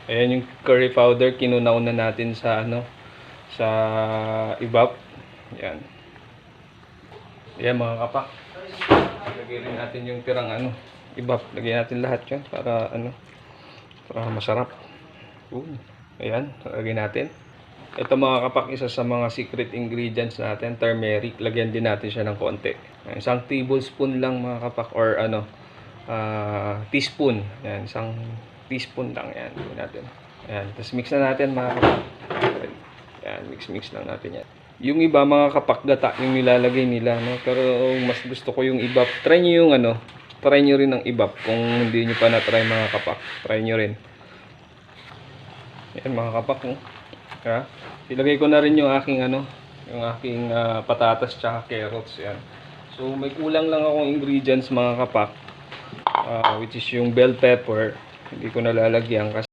Ayan yung curry powder, kinunaw na natin sa sa ibap. Ayan. Ayan mga kapak. Lagyan rin natin yung tirang ibap. Lagyan natin lahat 'yan para para masarap. Ayan, lagyan natin. Ito mga kapak, isa sa mga secret ingredients natin, turmeric. Lagyan din natin siya ng konti. Isang tablespoon lang mga kapak, or teaspoon. Ayan, isang teaspoon lang. Ayan, lagyan natin. Ayan, tapos mix na natin mga kapak. Ayan, mix lang natin yan. Yung iba mga kapak, gata yung nilalagay nila, no? Pero mas gusto ko yung ibap. Try nyo yung try nyo rin ng ibap. Kung hindi nyo pa na-try mga kapak, try nyo rin. Ayan mga kapak, no? Ha? Ilagay ko na rin yung aking yung aking patatas tsaka carrots. Yan. So may kulang lang akong ingredients mga kapak, which is yung bell pepper. Hindi ko nalalagyan kasi